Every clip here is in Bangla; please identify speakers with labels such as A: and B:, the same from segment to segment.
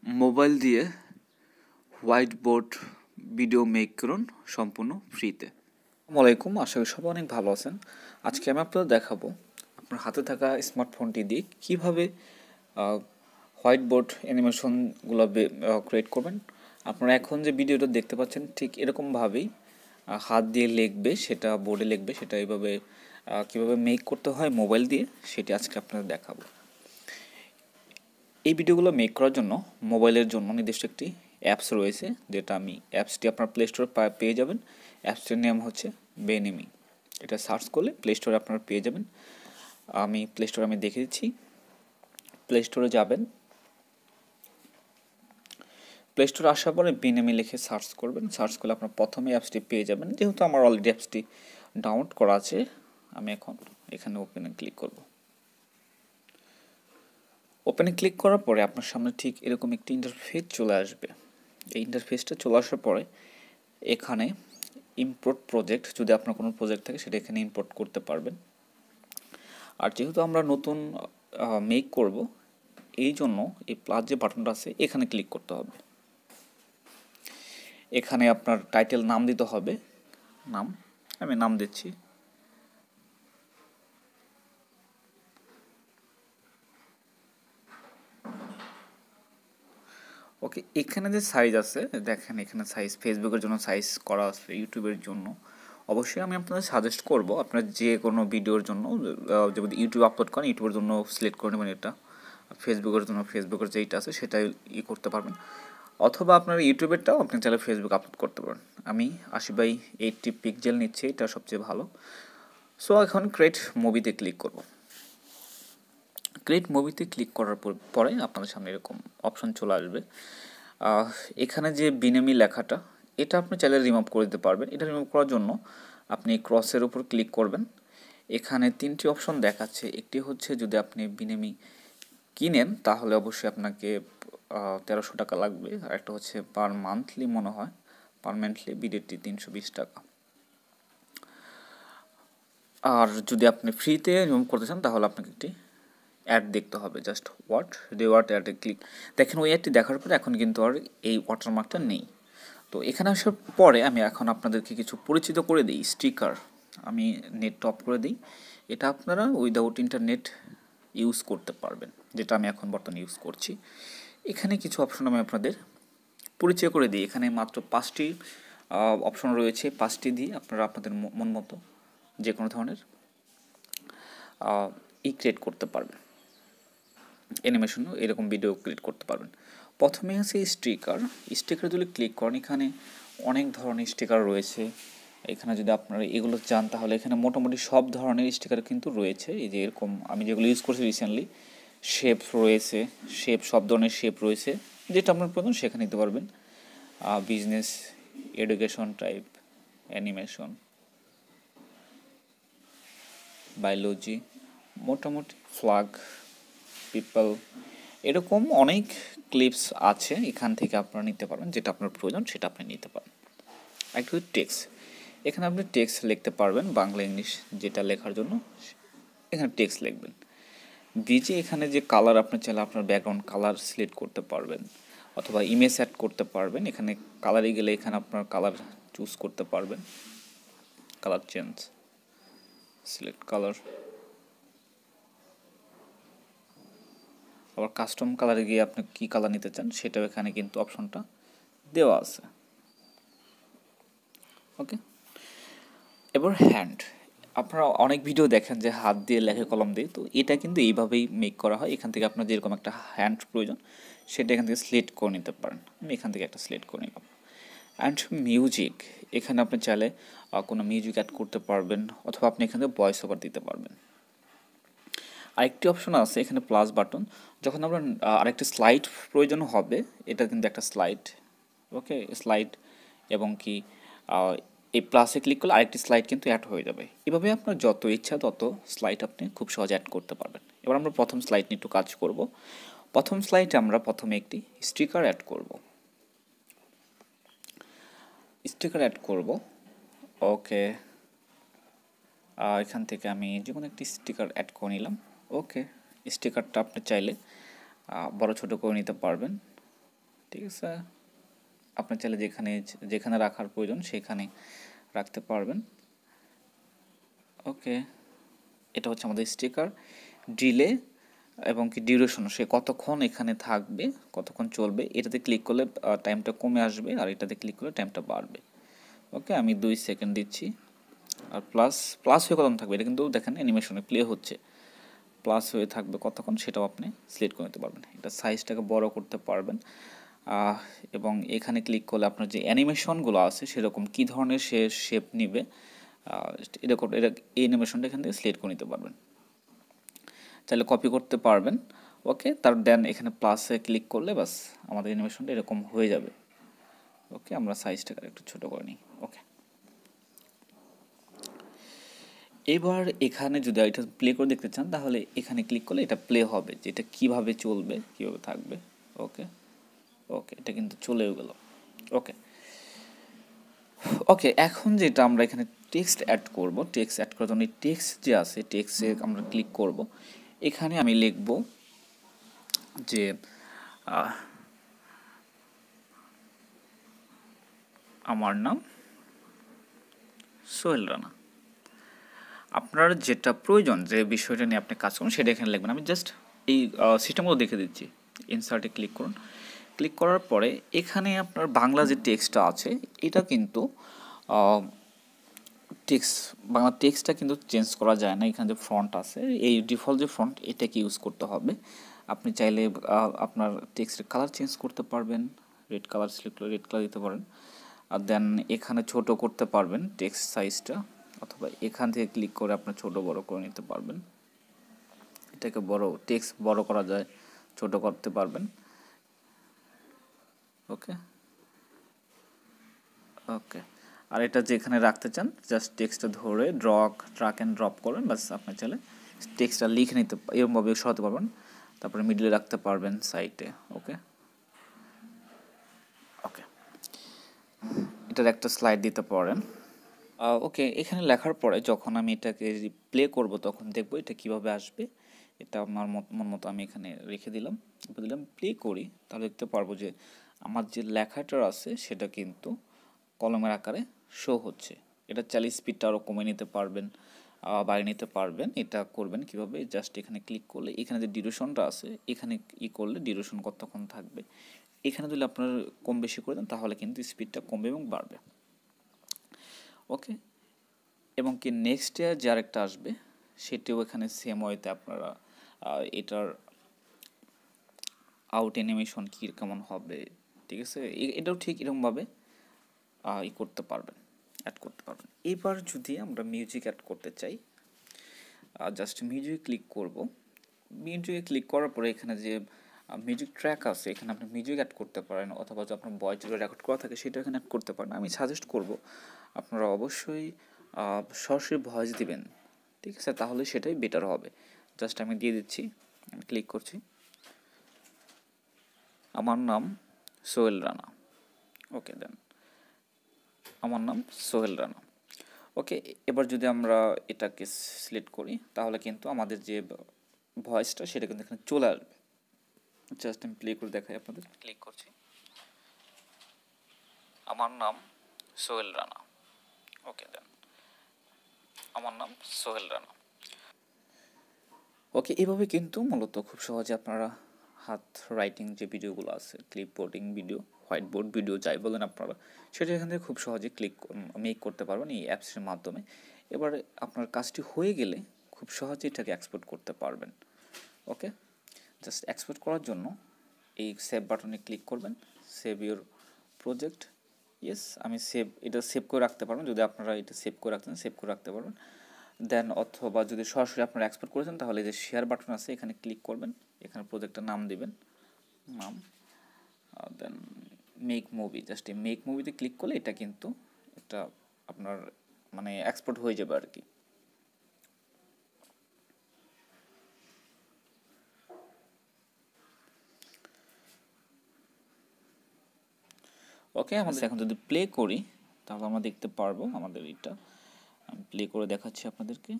A: মোবাইল দিয়ে হোয়াইটবোর্ড ভিডিও মেক করুন সম্পূর্ণ ফ্রিতে। আসসালামু আলাইকুম, আশা করি সবাই অনেক ভালো আছেন। আজকে আমি আপনাদের দেখাবো আপনার হাতে থাকা স্মার্টফোনটি দিয়ে কীভাবে হোয়াইটবোর্ড অ্যানিমেশনগুলো ক্রিয়েট করবেন। আপনারা এখন যে ভিডিওটা দেখতে পাচ্ছেন ঠিক এরকমভাবেই হাত দিয়ে লিখবে, সেটা বোর্ডে লিখবে, সেটা এইভাবে কীভাবে মেক করতে হয় মোবাইল দিয়ে, সেটি আজকে আপনাদের দেখাবো। এই ভিডিওগুলো মেক করার জন্য মোবাইলের জন্য নির্দিষ্ট একটি অ্যাপস রয়েছে, যেটা আমি অ্যাপসটি আপনার প্লে স্টোরে পেয়ে যাবেন। অ্যাপসটির নাম হচ্ছে বেনিমি। এটা সার্চ করলে প্লে স্টোরে আপনারা পেয়ে যাবেন। আমি প্লে স্টোরে দেখে দিচ্ছি। প্লে স্টোরে যাবেন, প্লে স্টোরে আসার পরে বেনিমি লিখে সার্চ করবেন। সার্চ করলে আপনার প্রথমে অ্যাপসটি পেয়ে যাবেন। যেহেতু আমার অলরেডি অ্যাপসটি ডাউনলোড করা আছে, আমি এখন এখানে ওপেনে ক্লিক করব। ওপেনে ক্লিক করার পরে আপনার সামনে ঠিক এরকম একটি ইন্টারফেস চলে আসবে। এই ইন্টারফেসটা চলে আসার পরে এখানে ইম্পোর্ট প্রজেক্ট, যদি আপনার কোনো প্রজেক্ট থাকে সেটা এখানে ইম্পোর্ট করতে পারবেন। আর যেহেতু আমরা নতুন মেক করব, এই জন্য এই প্লাস যে বাটনটা আছে এখানে ক্লিক করতে হবে। এখানে আপনার টাইটেল নাম দিতে হবে। আমি নাম দিচ্ছি। ওকে, এখানে যে সাইজ আছে দেখেন, এখানে সাইজ ফেসবুকের জন্য সাইজ করা আছে, ইউটিউবের জন্য। অবশ্যই আমি আপনাদের সাজেস্ট করব আপনার যে কোনো ভিডিওর জন্য, যদি ইউটিউব আপলোড করেন ইউটিউবের জন্য সিলেক্ট করে নেবেন এটা, ফেসবুকের জন্য ফেসবুকের যেইটা আছে সেটাই করতে পারবেন, অথবা আপনার ইউটিউবেরটাও আপনি চাইলে ফেসবুক আপলোড করতে পারেন। আমি 80/80 পিক্সেল নিচ্ছি, এটা সবচেয়ে ভালো। সো এখন ক্রিয়েট মুভিতে ক্লিক করব। ক্রিয়েট মুভিতে ক্লিক করার পরে আপনাদের সামনে এরকম অপশন চলে আসবে। এখানে যে বিনামি লেখাটা, এটা আপনি চাইলে রিমুভ করে দিতে পারবেন। এটা রিমুভ করার জন্য আপনি ক্রসের উপর ক্লিক করবেন। এখানে 3টি অপশন দেখাচ্ছে। একটি হচ্ছে যদি আপনি বিনামি কিনেন তাহলে অবশ্যই আপনাকে 1300 টাকা লাগবে। আর একটা হচ্ছে পার মান্থলি, মনে হয় পারমানেন্টলি বিদেটি 320 টাকা। আর যদি আপনি ফ্রিতে রিমুভ করতে চান তাহলে আপনাকে একটি অ্যাড দেখতে হবে, জাস্ট রিওয়ার্ড অ্যাডে ক্লিক। দেখেন ওই অ্যাডটি দেখার পরে এখন কিন্তু আর এই ওয়াটারমার্কটা নেই। তো এখানে আসার পরে আমি এখন আপনাদেরকে কিছু পরিচিত করে দিই। স্টিকার, আমি নেট অফ করে দিই। এটা আপনারা উইদাউট ইন্টারনেট ইউজ করতে পারবেন, যেটা আমি এখন বর্তমানে ইউজ করছি। এখানে কিছু অপশন আমি আপনাদের পরিচয় করে দিই। এখানে মাত্র 5টি অপশন রয়েছে। 5টি দিয়ে আপনারা আপনাদের মন মতো যে কোনো ধরনের ক্রিয়েট করতে পারবেন, অ্যানিমেশনও এরকম ভিডিও ক্রিয়েট করতে পারবেন। প্রথমে আছে স্টিকার যদি ক্লিক করেন, এখানে অনেক ধরনের স্টিকার রয়েছে। এখানে যদি আপনারা এগুলো চান তাহলে এখানে মোটামুটি সব ধরনের স্টিকার কিন্তু রয়েছে। এই যে এরকম আমি যেগুলো ইউজ করছি রিসেন্টলি, শেপ রয়েছে, সব ধরনের শেপ রয়েছে, যেটা আপনার প্রয়োজন সেখানে নিতে পারবেন। Business, education type, animation, biology, মোটামুটি ফ্ল্যাগ, পিপল, এরকম অনেক ক্লিপস আছে। এখান থেকে আপনারা নিতে পারবেন, যেটা আপনার প্রয়োজন সেটা আপনি নিতে পারেন। একটু টেক্সট, এখানে আপনি টেক্সট লিখতে পারবেন, বাংলা ইংলিশ যেটা লেখার জন্য এখানে টেক্সট লিখবেন। এখানে যে কালার আপনি চাইলে আপনার ব্যাকগ্রাউন্ড কালার সিলেক্ট করতে পারবেন, অথবা ইমেজ অ্যাড করতে পারবেন। এখানে কালারে গেলে এখানে আপনার কালার চুজ করতে পারবেন, কালার চেঞ্জ, সিলেক্ট কালার। আবার কাস্টম কালারে গিয়ে আপনি কী কালার নিতে চান সেটাও এখানে কিন্তু অপশনটা দেওয়া আছে। ওকে, এবার হ্যান্ড, আপনারা অনেক ভিডিও দেখেন যে হাত দিয়ে লেখে কলম দিয়ে, তো এটা কিন্তু এইভাবেই মেক করা হয়। এখান থেকে আপনার যেরকম একটা হ্যান্ড প্রয়োজন সেটা এখান থেকে সিলেক্ট করে নিতে পারেন। আমি এখান থেকে একটা সিলেক্ট করে নিলাম। অ্যান্ড মিউজিক, এখানে আপনি চাইলে কোনো মিউজিক অ্যাড করতে পারবেন, অথবা আপনি এখানে ভয়েস ওভার দিতে পারবেন। আরেকটি অপশন আছে এখানে প্লাস বাটন, যখন আপনার আরেকটি স্লাইড প্রয়োজন হবে, এটা কিন্তু একটা স্লাইড। ওকে, স্লাইড, এবং কি এই প্লাসে ক্লিক করলে আরেকটি স্লাইড কিন্তু অ্যাড হয়ে যাবে। এভাবে আপনার যত ইচ্ছা তত স্লাইড আপনি খুব সহজে অ্যাড করতে পারবেন। এবার আমরা প্রথম স্লাইড নিয়ে একটু কাজ করব। প্রথম স্লাইডে আমরা প্রথমে একটি স্টিকার অ্যাড করব। ওকে, এখান থেকে আমি যে কোনো একটি স্টিকার অ্যাড করে নিলাম। ওকে, স্টিকারটা আপনি চাইলে বড় ছোটো করে নিতে পারবেন। ঠিক আছে, আপনি চাইলে যেখানে যেখানে রাখার প্রয়োজন সেখানে রাখতে পারবেন। ওকে, এটা হচ্ছে আমাদের স্টিকার। ডিলে এবং কি ডিউরেশন, সে কতক্ষণ এখানে থাকবে, কতক্ষণ চলবে, এটাতে ক্লিক করলে টাইমটা কমে আসবে, আর এটাতে ক্লিক করলে টাইমটা বাড়বে। ওকে, আমি 2 সেকেন্ড দিচ্ছি। আর প্লাস প্লাস হয়ে কতক্ষণ থাকবে, এটা কিন্তু দেখেন অ্যানিমেশনে প্লে হচ্ছে, প্লাস হয়ে থাকবে কতক্ষণ সেটাও আপনি সিলেক্ট করে নিতে পারবেন। এটা সাইজটাকে বড় করতে পারবেন, এবং এখানে ক্লিক করলে আপনার যে অ্যানিমেশনগুলো আছে সেরকম কী ধরনের সে শেপ নিবে, এরকম এটা এই অ্যানিমেশনটা এখান থেকে সিলেক্ট করে নিতে পারবেন, চাইলে কপি করতে পারবেন। ওকে, তার দেন এখানে প্লাসে ক্লিক করলে বাস আমাদের অ্যানিমেশনটা এরকম হয়ে যাবে। ওকে, আমরা সাইজটাকে একটু ছোটো করে নিই। ওকে, এবার এখানে যদি এটা প্লে করে দেখতে চান তাহলে এখানে ক্লিক করলে এটা প্লে হবে, যে এটা কীভাবে চলবে, কীভাবে থাকবে। ওকে ওকে, এটা কিন্তু চলেও গেল। ওকে ওকে, এখন যেটা আমরা এখানে টেক্সট অ্যাড করব, টেক্সট অ্যাড করার জন্য টেক্সট যে আছে টেক্সটে আমরা ক্লিক করব। এখানে আমি লিখব যে আমার নাম সোহেল রানা। আপনার যেটা প্রয়োজন, যে বিষয়টা নিয়ে আপনি কাজ করুন সেটা এখানে লিখবেন। আমি জাস্ট এই সিস্টেমগুলো দেখে দিচ্ছি। ইনসার্টে ক্লিক করুন, ক্লিক করার পরে এখানে আপনার বাংলা যে টেক্সটটা আছে এটা কিন্তু টেক্সট, বাংলা টেক্সটটা কিন্তু চেঞ্জ করা যায় না। এখানে যে ফন্ট আছে এই ডিফল্ট যে ফন্ট এটাকে ইউজ করতে হবে। আপনি চাইলে আপনার টেক্সটের কালার চেঞ্জ করতে পারবেন, রেড কালার সিলেক্ট করে রেড কালার দিতে পারেন, আর দেন এখানে ছোট করতে পারবেন টেক্সট সাইজটা, অথবা এখান থেকে ক্লিক করে আপনি ছোট বড় করে নিতে পারবেন। এটাকে বড় টেক্সট বড় করা যায়, ছোট করতে পারবেন। ওকে ওকে, আর এটা যেখানে রাখতে চান জাস্ট টেক্সটটা ধরে ড্রাগ অ্যান্ড ড্রপ করবেন, বাস আপনার চাইলে টেক্সটটা লিখে নিতে এরকমভাবে সরাতে পারবেন। তারপরে মিডলে রাখতে পারবেন, সাইডে। ওকে ওকে, এটার একটা স্লাইড দিতে পারেন। ওকে, এখানে লেখার পরে যখন আমি এটাকে প্লে করব তখন দেখব এটা কিভাবে আসবে। এটা আমার মন মতো আমি এখানে রেখে দিলাম, দিলাম প্লে করি, তাহলে দেখতে পারবো যে আমার যে লেখাটা আছে সেটা কিন্তু কলমের আকারে শো হচ্ছে। এটা চাইলে স্পিডটা আরও কমে নিতে পারবেন, বাড়িয়ে নিতে পারবেন। এটা করবেন কিভাবে, জাস্ট এখানে ক্লিক করলে এখানে যে ডিউরেশনটা আছে এখানে করলে ডিউরেশন কতক্ষণ থাকবে এখানে যদি আপনার কম বেশি করে দেন তাহলে কিন্তু স্পিডটা কমবে এবং বাড়বে। ওকে, এবং কি নেক্সট ইয়ার যে আরেকটা আসবে সেটিও এখানে সেম ওয়েতে আপনারা এটার আউট অ্যানিমেশন কী কেমন হবে, ঠিক আছে, এটাও ঠিক এরকমভাবে করতে পারবেন, অ্যাড করতে পারবেন। এবার যদি আমরা মিউজিক অ্যাড করতে চাই, জাস্ট মিউজিক ক্লিক করব। মিউজিকে ক্লিক করার পরে এখানে যে মিউজিক ট্র্যাক আছে এখানে আপনি মিউজিক অ্যাড করতে পারেন, অথবা যদি আপনার ভয়েস যেটা রেকর্ড করা থাকে সেটা এখানে অ্যাড করতে পারেন। আমি সাজেস্ট করব আপনারা অবশ্যই সরাসরি ভয়েস দিবেন, ঠিক আছে, তাহলে সেটাই বেটার হবে। জাস্ট আমি দিয়ে দিচ্ছি, আমি ক্লিক করছি। আমার নাম সোহেল রানা। ওকে, দেন আমার নাম সোহেল রানা। ওকে, এবার যদি আমরা এটাকে সিলেক্ট করি তাহলে কিন্তু আমাদের যে ভয়েসটা সেটা কিন্তু এখানে চলে আসবে। জাস্ট আমি প্লে করে দেখাই আপনাদের, ক্লিক করছি। আমার নাম সোহেল রানা। ওকে, দেন আমার নাম সোহেল রানা। ওকে, এভাবে কিন্তু মূলত খুব সহজে আপনারা হাত রাইটিং যে ভিডিওগুলো আছে, ক্লিপবোর্ডিং ভিডিও, হোয়াইটবোর্ড ভিডিও যাই বলেন আপনারা, সেটা এখান থেকে খুব সহজে মেক করতে পারবেন এই অ্যাপসের মাধ্যমে। এবার আপনার কাজটি হয়ে গেলে খুব সহজে এটাকে এক্সপোর্ট করতে পারবেন। ওকে, জাস্ট এক্সপোর্ট করার জন্য এই সেভ বাটনে ক্লিক করবেন, সেভ ইউর প্রজেক্ট। ইয়েস, আমি এটা সেভ করে রাখতে পারবেন, যদি আপনারা এটা সেভ করে রাখতেন সেভ করে রাখতে পারবেন। দেন অথবা যদি সরাসরি আপনারা এক্সপোর্ট করেছেন তাহলে যে শেয়ার বাটন আছে এখানে ক্লিক করবেন, এখানে প্রজেক্টের নাম দিবেন, নাম, দেন মেক মুভি। জাস্ট এই মেক মুভিতে ক্লিক করলে এটা কিন্তু একটা আপনার মানে এক্সপোর্ট হয়ে যাবে আর কি। ওকে, আমাদের এখন যদি প্লে করি তাহলে আমরা দেখতে পারবো আমাদের এটা। আমি প্লে করে দেখাচ্ছি আপনাদেরকে।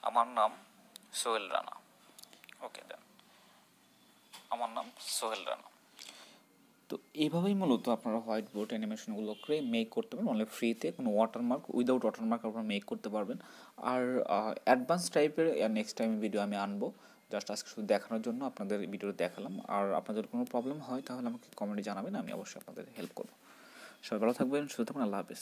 A: আমার নাম সোহেল রানা। ওকে, দেন আমার নাম সোহেল রানা। তো এইভাবেই মূলত আপনারা হোয়াইট বোর্ড অ্যানিমেশনগুলোকে মেক করতে পারেন অনলি ফ্রিতে, কোনো ওয়াটারমার্ক উইদাউট ওয়াটারমার্ক আপনারা মেক করতে পারবেন। আর অ্যাডভান্স টাইপের নেক্সট টাইম ভিডিও আমি আনবো, জাস্ট আজকে শুধু দেখানোর জন্য আপনাদের ভিডিও দেখালাম। আর আপনাদের কোনো প্রবলেম হয় তাহলে আমাকে কমেন্টে জানাবেন, আমি অবশ্যই আপনাদের হেল্প করবো। সবাই ভালো থাকবেন, সুস্থ থাকবেন, আল্লাহ হাফেজ।